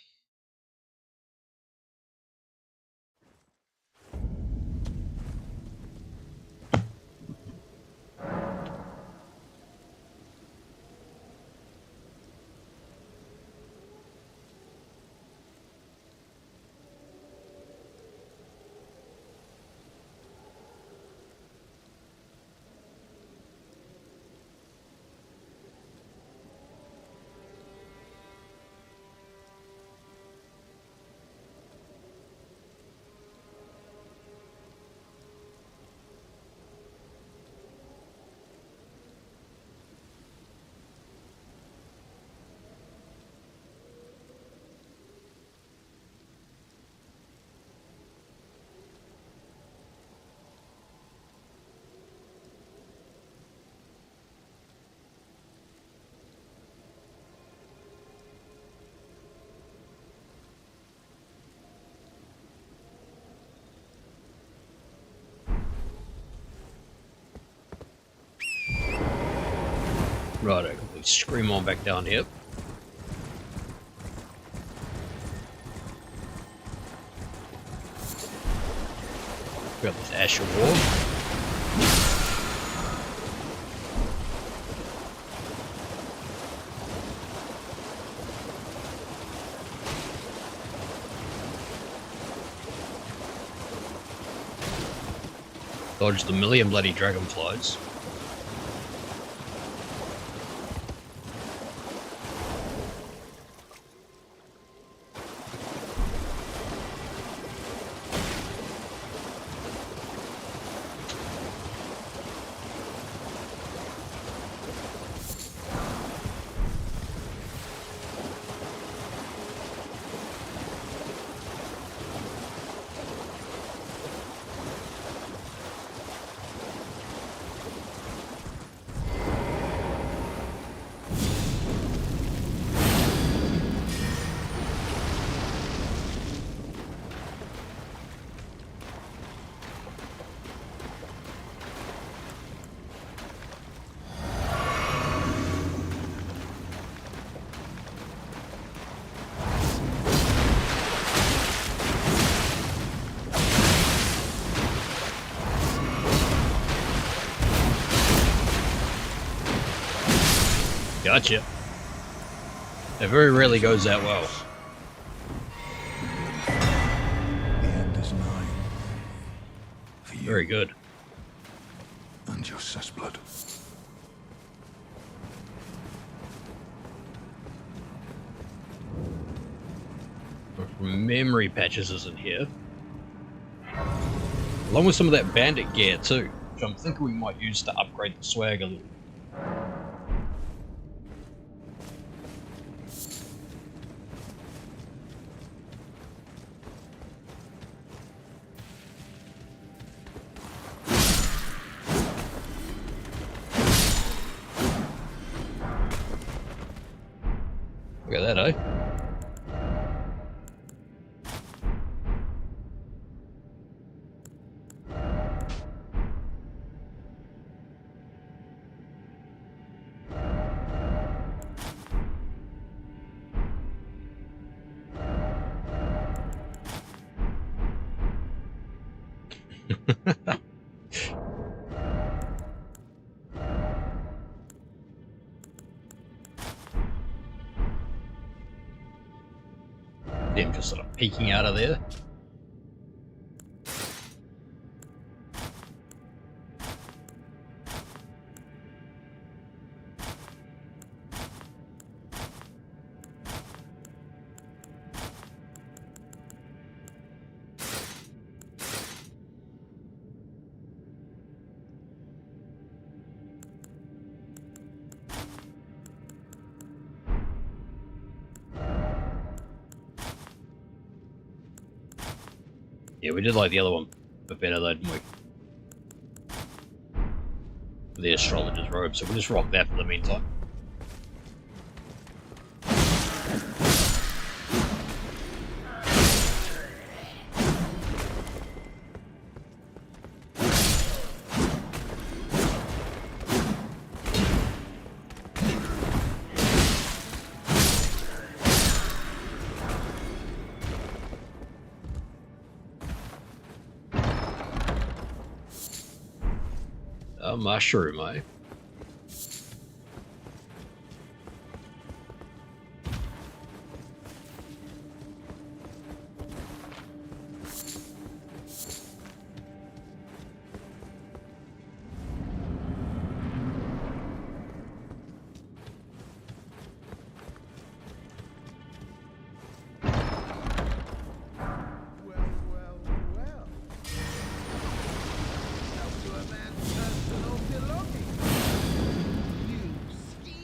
Righto, we scream on back down here. Got this Asher Wall. Dodged a million bloody dragonflies. Gotcha. It very rarely goes that well. The end is nigh. For you Very good. and your cessblood. Memory patches isn't here. Along with some of that bandit gear too, which I'm thinking we might use to upgrade the swag a little. Look at that, eh? Them just sort of peeking out of there. Yeah, we did like the other one a bit better though, didn't we? The astrologer's robe, so we'll just rock that for the meantime. A mushroom, eh?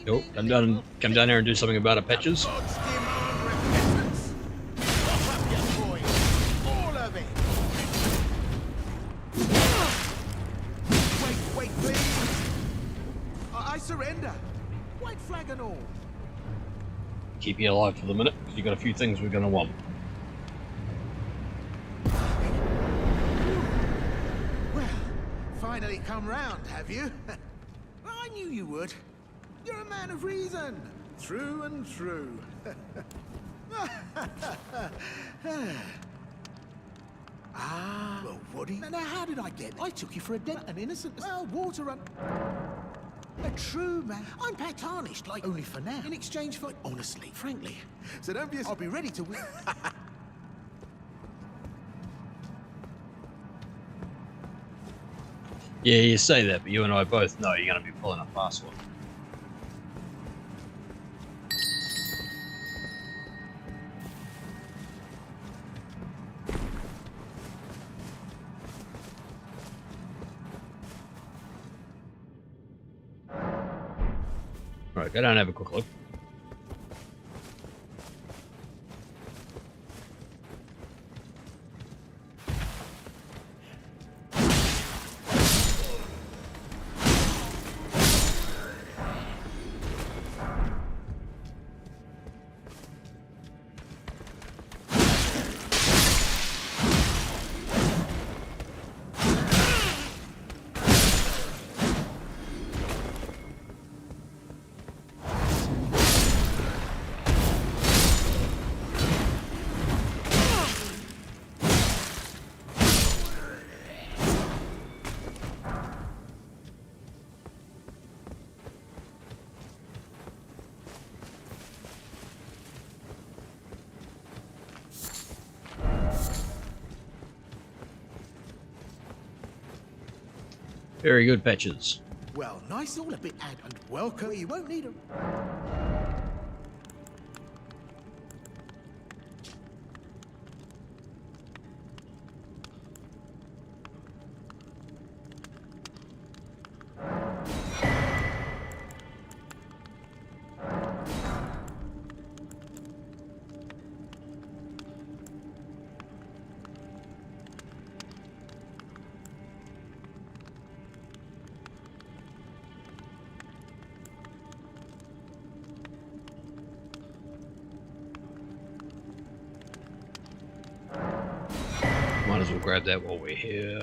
Nope, come down here and do something about it, Patches. Wait, please. I surrender. White flag and all. Keep you alive for the minute, because you've got a few things we're going to want. Well, finally come round, have you? I knew you would. You're a man of reason, through and through. Well, Woody. Now, how did I get it? I took you for an innocent, well, water run. A true man. I'm pat tarnished, like only for now. In exchange for, honestly, frankly. So don't be. I'll be ready to win. Yeah, you say that, but you and I both know you're going to be pulling a fast one. Right, go down and have a quick look. Very good, Patches. Well, nice all a bit ad and welcome. You won't need them. Might as well grab that while we're here.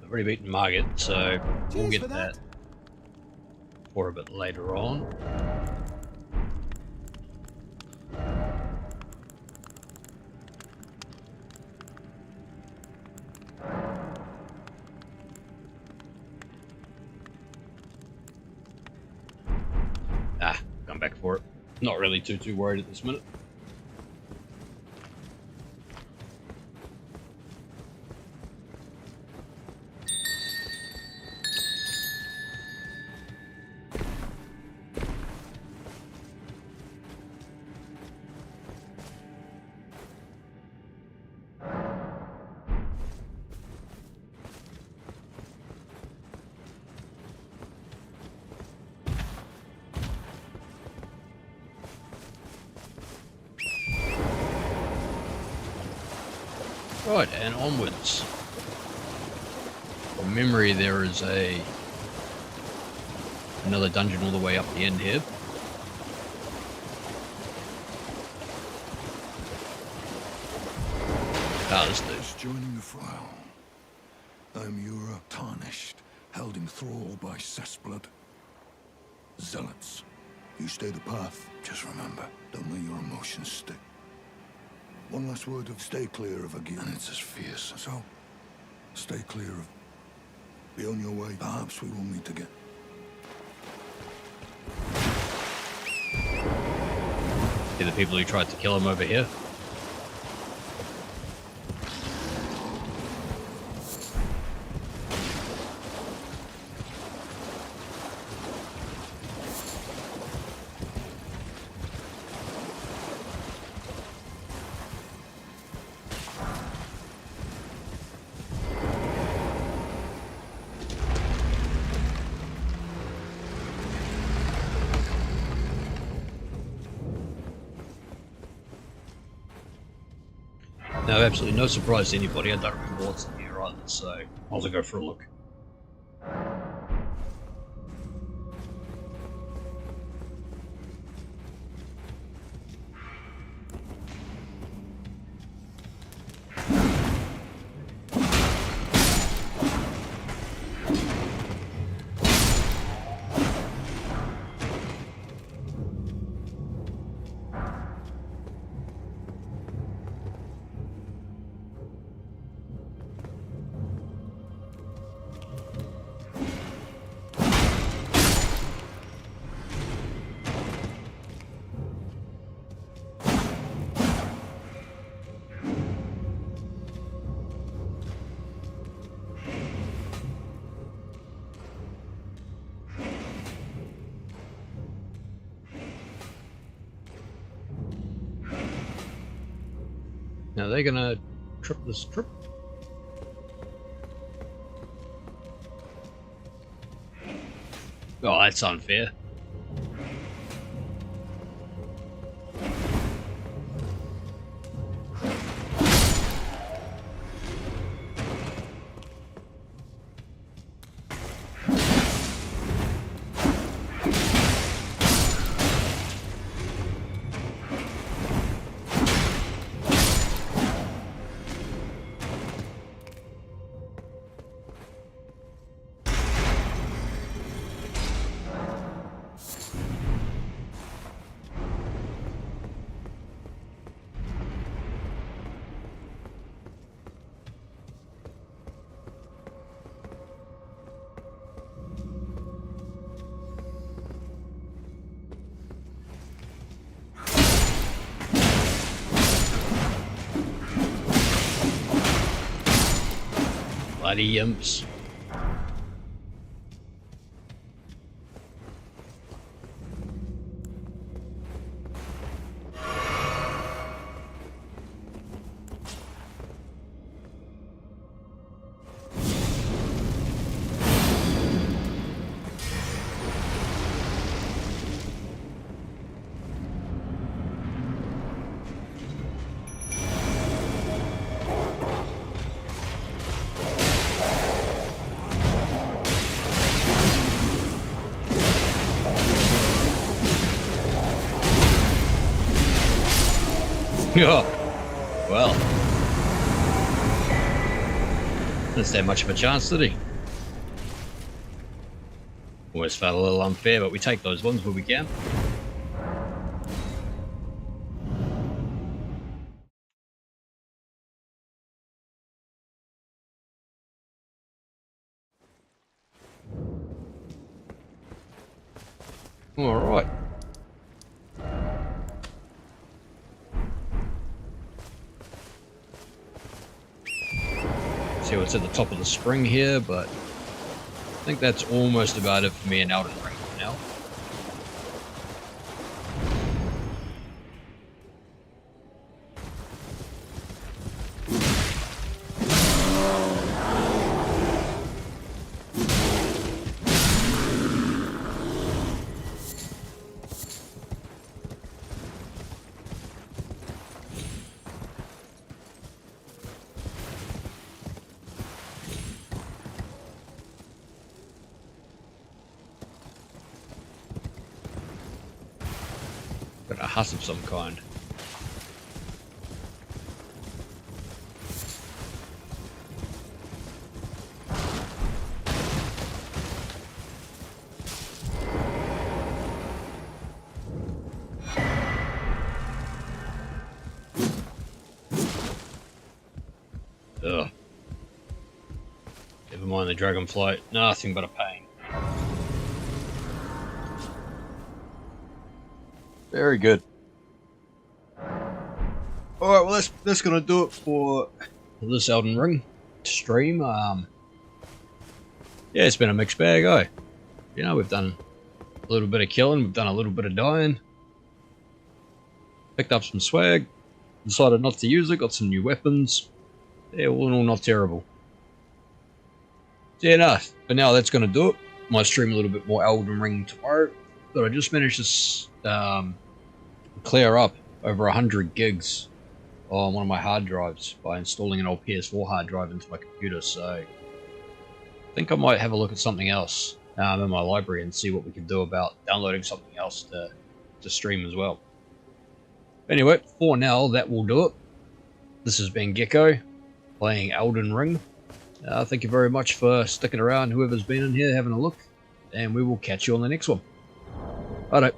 I've already beaten Margit, so we'll Cheers get for that for a bit later on. Come back for it. Not really too worried at this minute. Right, and onwards. From memory, there is another dungeon all the way up the end here. Ah, this dude. Just joining the file. I'm Yura, tarnished, held in thrall by cessblood. Zealots. You stay the path, just remember, don't let your emotions stick. One last word of stay clear of Agil. And it's as fierce. So, stay clear of... Be on your way. Perhaps we will meet again. See the people who tried to kill him over here? No, absolutely no surprise to anybody. I don't remember what's in here either, so I'll go for a look. Now they're gonna trip this trip. Oh, that's unfair. Bloody imps. Oh, well. Didn't stand much of a chance, did he? Always felt a little unfair, but we take those ones where we can. Alright. See what's at the top of the spring here, but I think that's almost about it for me in Elden Ring for now. Got a hut of some kind. Ugh. Never mind the dragonfly, nothing but a pain. Very good. Alright, well that's gonna do it for this Elden Ring stream. Yeah, it's been a mixed bag, eh? You know, we've done a little bit of killing, we've done a little bit of dying. Picked up some swag, decided not to use it, got some new weapons. Yeah, all in all not terrible. So yeah, no, but now that's gonna do it. Might stream a little bit more Elden Ring tomorrow. But I just managed to clear up over 100 gigs on one of my hard drives by installing an old PS4 hard drive into my computer, so I think I might have a look at something else in my library and see what we can do about downloading something else to stream as well. Anyway, for now, that will do it. This has been Gecko, playing Elden Ring. Thank you very much for sticking around, whoever's been in here having a look, and we will catch you on the next one. Righto.